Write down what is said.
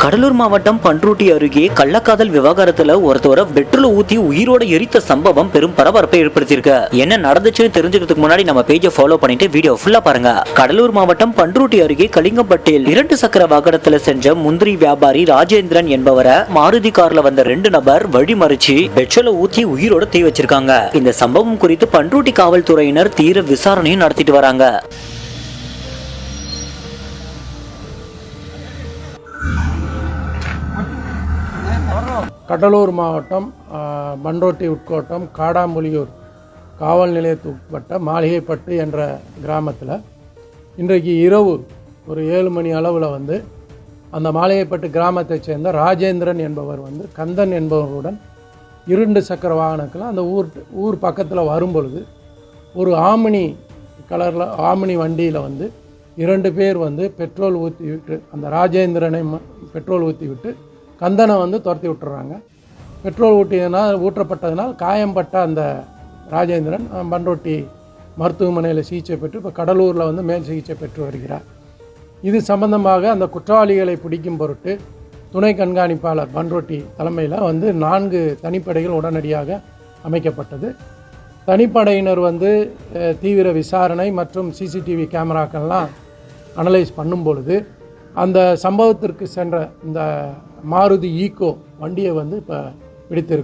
கடலூர் மாவட்டம் பண்ருட்டி அருகே கள்ளக்காதல் விவகாரத்துல ஒருத்தவரை பெட்ரோல் ஊத்தி உயிரோட எரித்த சம்பவம் பெரும் பரபரப்பை ஏற்படுத்தியிருக்கு. என்ன நடந்துச்சுன்னு தெரிஞ்சுக்கிறதுக்கு முன்னாடி நம்ம பேஜை ஃபாலோ பண்ணிட்டு வீடியோ ஃபுல்லா பாருங்க. கடலூர் மாவட்டம் பண்ருட்டி அருகே கலிங்கம்பட்டில் 2 சக்கர வாகனத்துல சென்ற முந்திரி வியாபாரி ராஜேந்திரன் என்பவரை மாருதி கார்ல வந்த 2 நபர் வழிமறிச்சு பெட்ரோலை ஊத்தி உயிரோட தீ வச்சிருக்காங்க. இந்த சம்பவம் குறித்து பண்ருட்டி காவல்துறையினர் தீவிர விசாரணையும் நடத்திட்டு வராங்க. கடலூர் மாவட்டம் பண்ருட்டி உட்கோட்டம் காடாம்புலியூர் காவல் நிலையத்துக்குட்பட்ட மாளிகைப்பட்டு என்ற கிராமத்தில் இன்றைக்கு இரவு ஒரு 7 மணி அளவில் அந்த மாளிகைப்பட்டு கிராமத்தைச் சேர்ந்த ராஜேந்திரன் என்பவர் கந்தன் என்பவருடன் 2 சக்கர வாகனத்தில் அந்த ஊர் பக்கத்தில் வரும்பொழுது ஒரு ஆமினி கலரில் ஆமினி வண்டியில் 2 பேர் பெட்ரோல் ஊற்றி விட்டு அந்த ராஜேந்திரனை பெட்ரோல் ஊற்றி விட்டு கந்தனை துரத்தி விட்டுறாங்க. பெட்ரோல் ஊற்றப்பட்டதனால் காயம்பட்ட அந்த ராஜேந்திரன் பண்ருட்டி மருத்துவமனையில் சிகிச்சை பெற்று இப்போ கடலூரில் மேல் சிகிச்சை பெற்று வருகிறார். இது சம்பந்தமாக அந்த குற்றவாளிகளை பிடிக்கும் பொருட்டு துணை கண்காணிப்பாளர் பண்ருட்டி தலைமையில் 4 தனிப்படைகள் உடனடியாக அமைக்கப்பட்டது. தனிப்படையினர் தீவிர விசாரணை மற்றும் சிசிடிவி கேமராக்கள்லாம் அனலைஸ் பண்ணும் பொழுது அந்த சம்பவத்திற்கு சென்ற இந்த மாருதி ஈக்கோ வண்டியை இப்போ பிடித்திருக்கு.